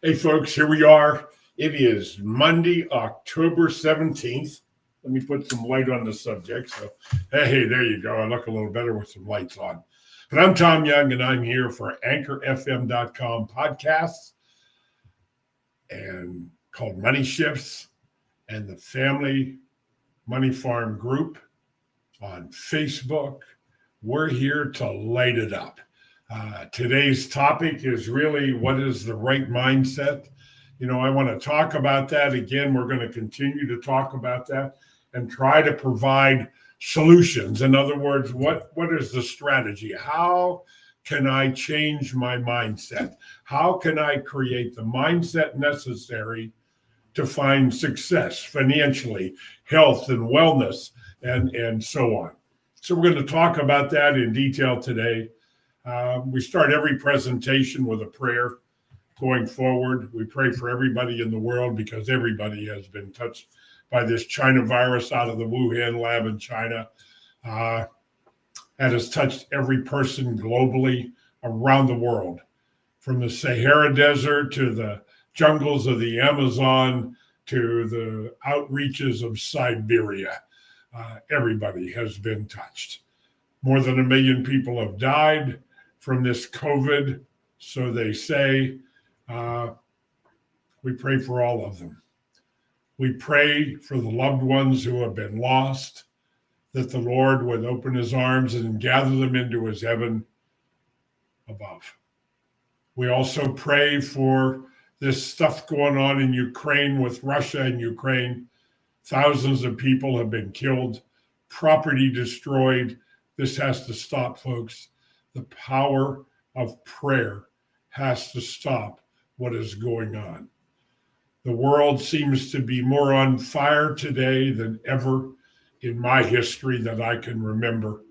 Hey, folks, here we are. It is Monday, October 17th. Let me put some light on the subject. So, hey, there you go. I look a little better with some lights on. But I'm Tom Young, and I'm here for AnchorFM.com podcasts and called Money Shifts and the Family Money Farm Group on Facebook. We're here to light it up. Today's topic is really what is the right mindset. I want to talk about that again. We're going to continue to talk about that and try to provide solutions. In other words, what is the strategy? How can I change my mindset? How can I create the mindset necessary to find success financially, health and wellness, and so on? So we're going to talk about that in detail today. We start every presentation with a prayer. Going forward, we pray for everybody in the world because everybody has been touched by this China virus out of the Wuhan lab in China. That has touched every person globally around the world, from the Sahara Desert to the jungles of the Amazon to the outreaches of Siberia. Everybody has been touched. More than 1 million people have died from this COVID, so they say. We pray for all of them. We pray for the loved ones who have been lost, that the Lord would open his arms and gather them into his heaven above. We also pray for this stuff going on in Ukraine with Russia and Ukraine. Thousands of people have been killed, property destroyed. This has to stop, folks. The power of prayer has to stop what is going on. The world seems to be more on fire today than ever in my history that I can remember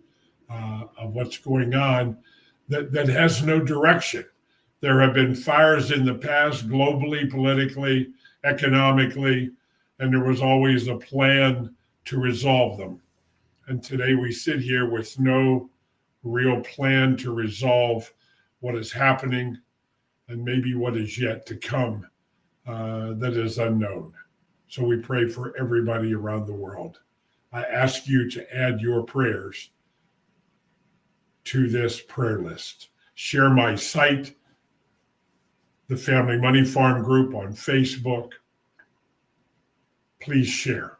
of what's going on that has no direction. There have been fires in the past, globally, politically, economically, and there was always a plan to resolve them. And today we sit here with no real plan to resolve what is happening and maybe what is yet to come that is unknown. So we pray for everybody around the world. I ask you to add your prayers to this prayer list. Share my site, the Family Money Farm Group on Facebook. Please share.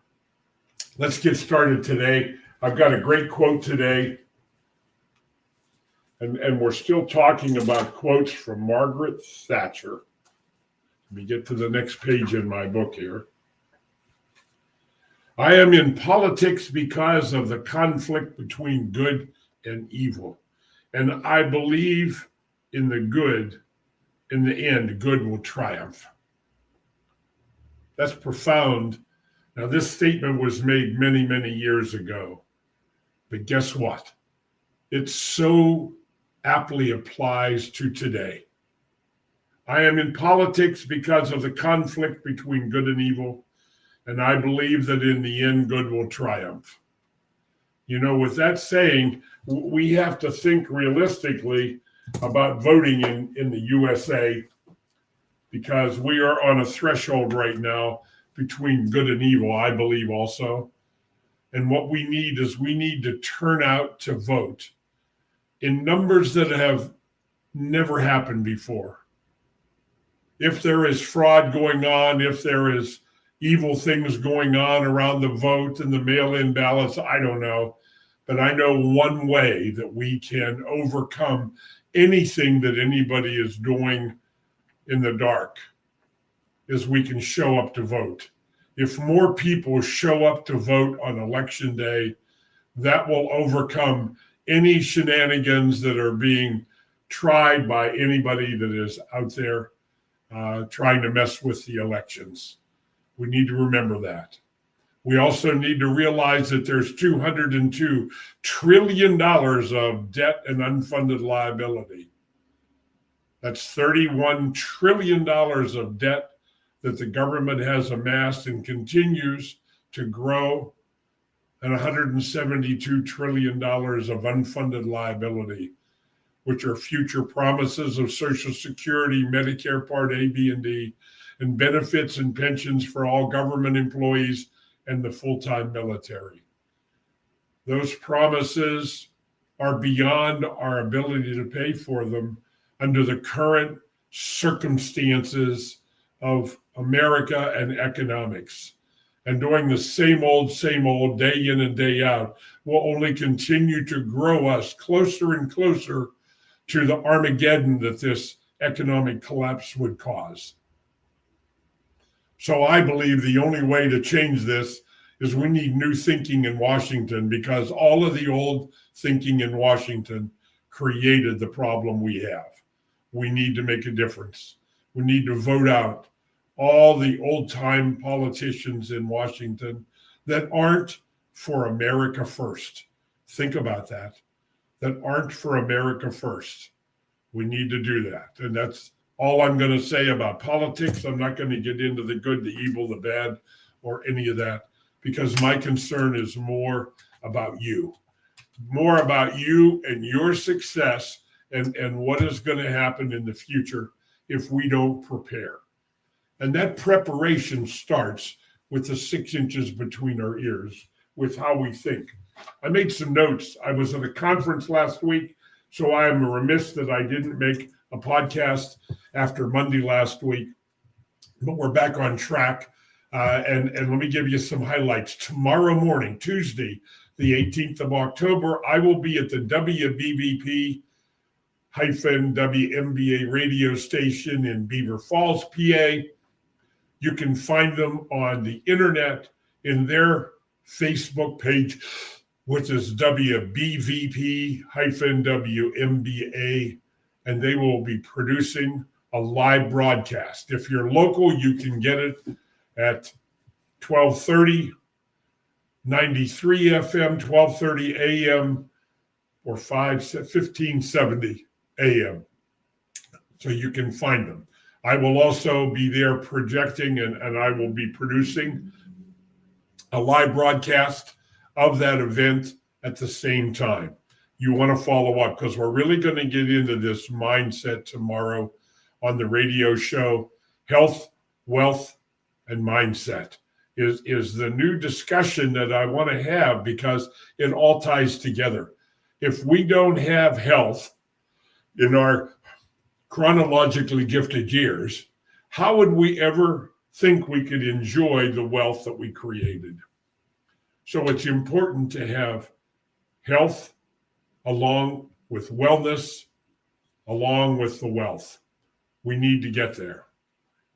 Let's get started today. I've got a great quote today. And we're still talking about quotes from Margaret Thatcher. Let me get to the next page in my book here. I am in politics because of the conflict between good and evil. And I believe in the good. In the end, good will triumph. That's profound. Now, this statement was made many, many years ago. But guess what? It's so aptly applies to today. I am in politics because of the conflict between good and evil, and I believe that in the end, good will triumph. With that saying, we have to think realistically about voting in the USA, because we are on a threshold right now between good and evil, I believe also. And what we need to turn out to vote in numbers that have never happened before. If there is fraud going on, if there is evil things going on around the vote and the mail-in ballots, I don't know. But I know one way that we can overcome anything that anybody is doing in the dark is we can show up to vote. If more people show up to vote on election day, that will overcome any shenanigans that are being tried by anybody that is out there trying to mess with the elections. We need to remember that. We also need to realize that there's $202 trillion of debt and unfunded liability. That's $31 trillion of debt that the government has amassed and continues to grow, and $172 trillion of unfunded liability. which are future promises of Social Security, Medicare Part A, B, and D, and benefits and pensions for all government employees and the full-time military. Those promises are beyond our ability to pay for them under the current circumstances of America and economics. And doing the same old, day in and day out will only continue to grow us closer and closer to the Armageddon that this economic collapse would cause. So I believe the only way to change this is we need new thinking in Washington, because all of the old thinking in Washington created the problem we have. We need to make a difference. We need to vote out all the old-time politicians in Washington that aren't for America first. Think about that. That aren't for America first. We need to do that. And that's all I'm going to say about politics. I'm not going to get into the good, the evil, the bad, or any of that, because my concern is more about you and your success and what is going to happen in the future if we don't prepare. And that preparation starts with the 6 inches between our ears, with how we think. I made some notes. I was at a conference last week, so I am remiss that I didn't make a podcast after Monday last week, but we're back on track. And let me give you some highlights. Tomorrow morning, Tuesday, the 18th of October, I will be at the WBBP-WMBA radio station in Beaver Falls, PA. You can find them on the internet in their Facebook page, which is WBVP-WMBA, and they will be producing a live broadcast. If you're local, you can get it at 1230, 93 FM, 1230 AM, or 1570 AM. So you can find them. I will also be there projecting, and I will be producing a live broadcast of that event at the same time. You want to follow up, because we're really going to get into this mindset tomorrow on the radio show. Health, wealth, and mindset is the new discussion that I want to have, because it all ties together. If we don't have health in our chronologically gifted years, how would we ever think we could enjoy the wealth that we created? So it's important to have health along with wellness, along with the wealth. We need to get there.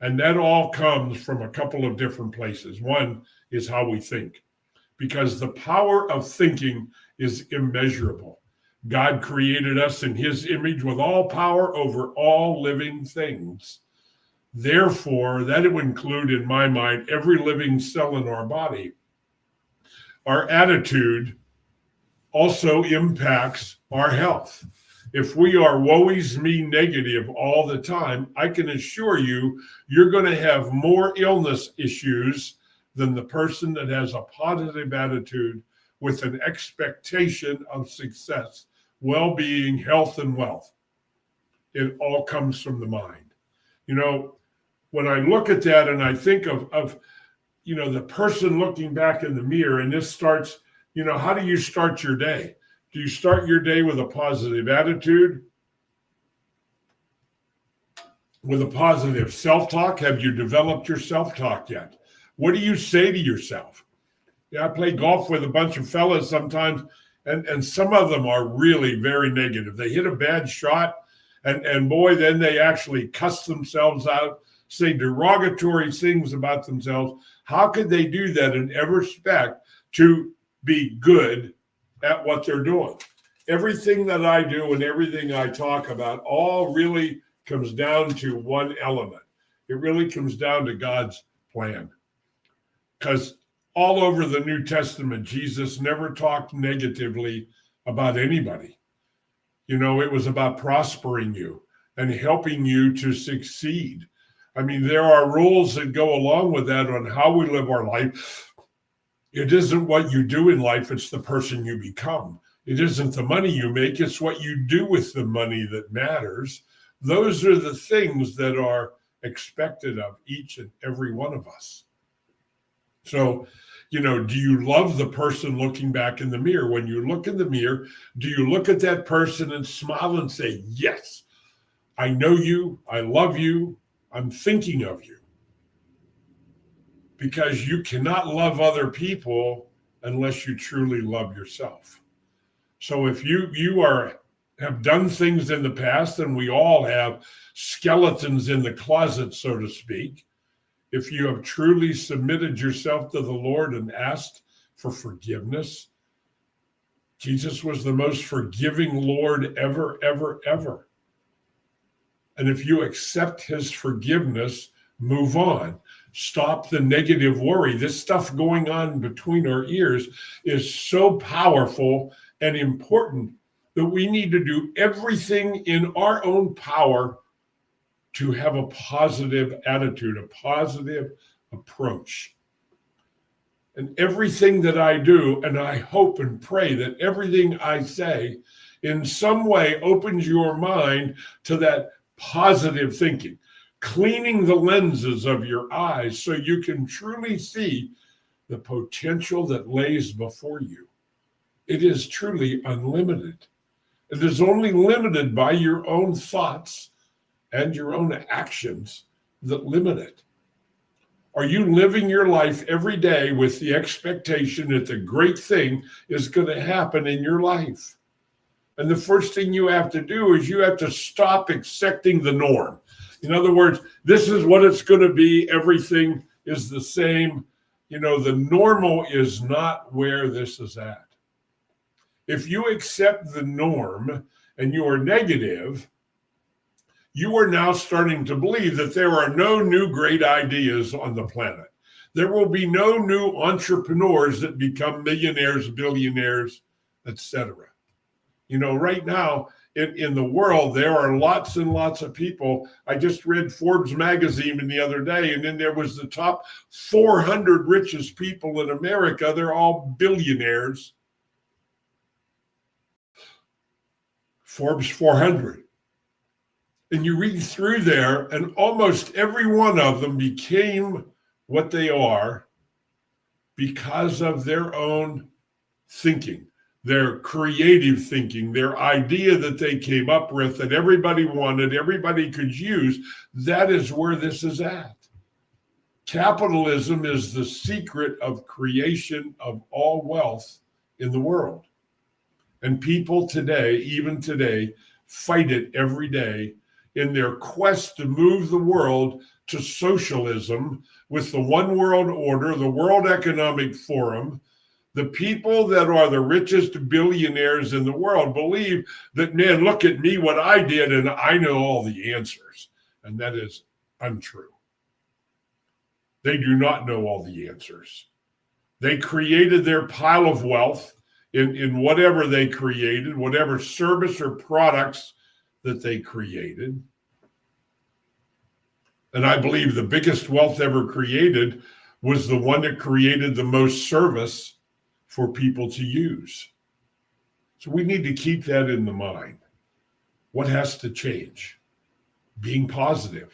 And that all comes from a couple of different places. One is how we think, because the power of thinking is immeasurable. God created us in his image with all power over all living things. Therefore, that would include, in my mind, every living cell in our body. Our attitude also impacts our health. If we are woe-is me negative all the time, I can assure you, you're going to have more illness issues than the person that has a positive attitude with an expectation of success, well-being, health, and wealth. It all comes from the mind. You know, when I look at that and I think of the person looking back in the mirror, and this starts, how do you start your day? Do you start your day with a positive attitude? With a positive self-talk? Have you developed your self-talk yet? What do you say to yourself? Yeah, I play golf with a bunch of fellas sometimes, and some of them are really very negative. They hit a bad shot, and boy, then they actually cuss themselves out, say derogatory things about themselves. How could they do that and ever expect to be good at what they're doing? Everything that I do and everything I talk about all really comes down to one element. It really comes down to God's plan. Because all over the New Testament, Jesus never talked negatively about anybody. It was about prospering you and helping you to succeed. I mean, there are rules that go along with that on how we live our life. It isn't what you do in life, it's the person you become. It isn't the money you make, it's what you do with the money that matters. Those are the things that are expected of each and every one of us. So, do you love the person looking back in the mirror? When you look in the mirror, do you look at that person and smile and say, yes, I know you, I love you, I'm thinking of you? Because you cannot love other people unless you truly love yourself. So if you have done things in the past, and we all have skeletons in the closet, so to speak, if you have truly submitted yourself to the Lord and asked for forgiveness, Jesus was the most forgiving Lord ever, ever, ever. And if you accept his forgiveness, move on. Stop the negative worry. This stuff going on between our ears is so powerful and important that we need to do everything in our own power to have a positive attitude, a positive approach. And everything that I do, and I hope and pray that everything I say in some way opens your mind to that positive thinking, cleaning the lenses of your eyes so you can truly see the potential that lays before you. It is truly unlimited. It is only limited by your own thoughts and your own actions that limit it. Are you living your life every day with the expectation that the great thing is going to happen in your life? And the first thing you have to do is you have to stop accepting the norm. In other words, this is what it's going to be. Everything is the same. The normal is not where this is at. If you accept the norm and you are negative, you are now starting to believe that there are no new great ideas on the planet. There will be no new entrepreneurs that become millionaires, billionaires, etc. Right now in the world, there are lots and lots of people. I just read Forbes magazine the other day, and then there was the top 400 richest people in America. They're all billionaires. Forbes 400. And you read through there, and almost every one of them became what they are because of their own thinking, their creative thinking, their idea that they came up with that everybody wanted, everybody could use. That is where this is at. Capitalism is the secret of creation of all wealth in the world. And people today, even today, fight it every day in their quest to move the world to socialism with the one world order, the World Economic Forum. The people that are the richest billionaires in the world believe that, man, look at me, what I did, and I know all the answers. And that is untrue. They do not know all the answers. They created their pile of wealth in whatever they created, whatever service or products that they created. And I believe the biggest wealth ever created was the one that created the most service for people to use. So we need to keep that in the mind. What has to change? Being positive.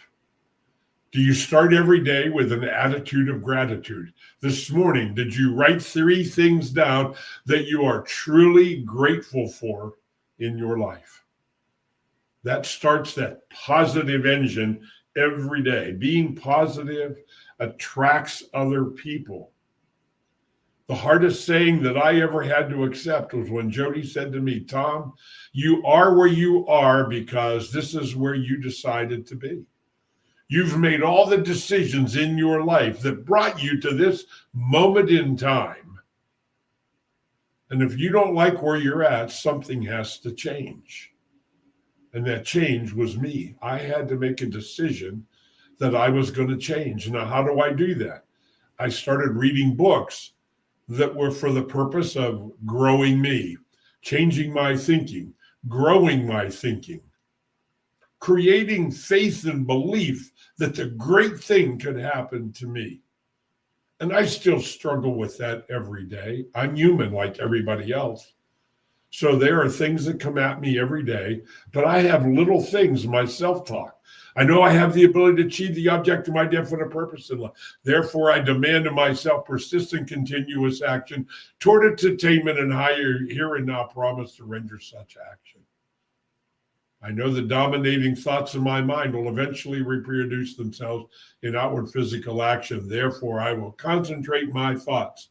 Do you start every day with an attitude of gratitude? This morning, did you write 3 things down that you are truly grateful for in your life? That starts that positive engine every day. Being positive attracts other people. The hardest saying that I ever had to accept was when Jody said to me, Tom, you are where you are because this is where you decided to be. You've made all the decisions in your life that brought you to this moment in time. And if you don't like where you're at, something has to change. And that change was me. I had to make a decision that I was going to change. Now, how do I do that? I started reading books that were for the purpose of growing me, changing my thinking, growing my thinking, creating faith and belief that the great thing could happen to me. And I still struggle with that every day. I'm human like everybody else. So there are things that come at me every day, but I have little things, my self-talk. I know I have the ability to achieve the object of my definite purpose in life. Therefore, I demand of myself persistent, continuous action toward its attainment, and higher here and now promise to render such action. I know the dominating thoughts in my mind will eventually reproduce themselves in outward physical action. Therefore, I will concentrate my thoughts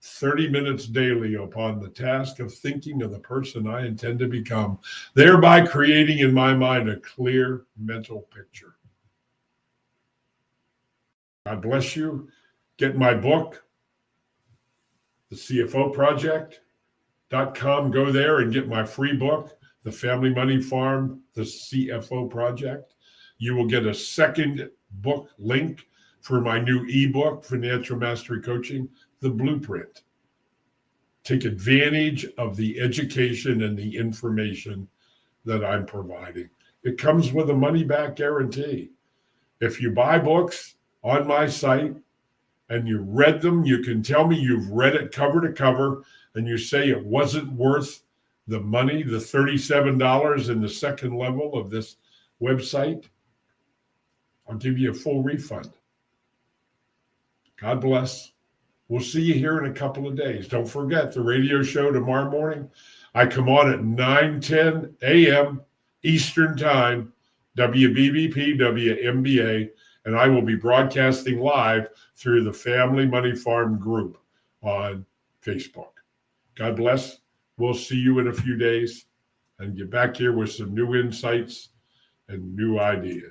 30 minutes daily upon the task of thinking of the person I intend to become, thereby creating in my mind a clear mental picture. God bless you. Get my book, The CFO Project.com. Go there and get my free book, The Family Money Farm, The CFO Project. You will get a second book link for my new ebook, Financial Mastery Coaching, The Blueprint. Take advantage of the education and the information that I'm providing. It comes with a money-back guarantee. If you buy books on my site and you read them, you can tell me you've read it cover to cover, and you say it wasn't worth the money, the $37 in the second level of this website, I'll give you a full refund. God bless. We'll see you here in a couple of days. Don't forget the radio show tomorrow morning. I come on at 9:10 a.m. Eastern Time, WBBP, WMBA, and I will be broadcasting live through the Family Money Farm group on Facebook. God bless. We'll see you in a few days and get back here with some new insights and new ideas.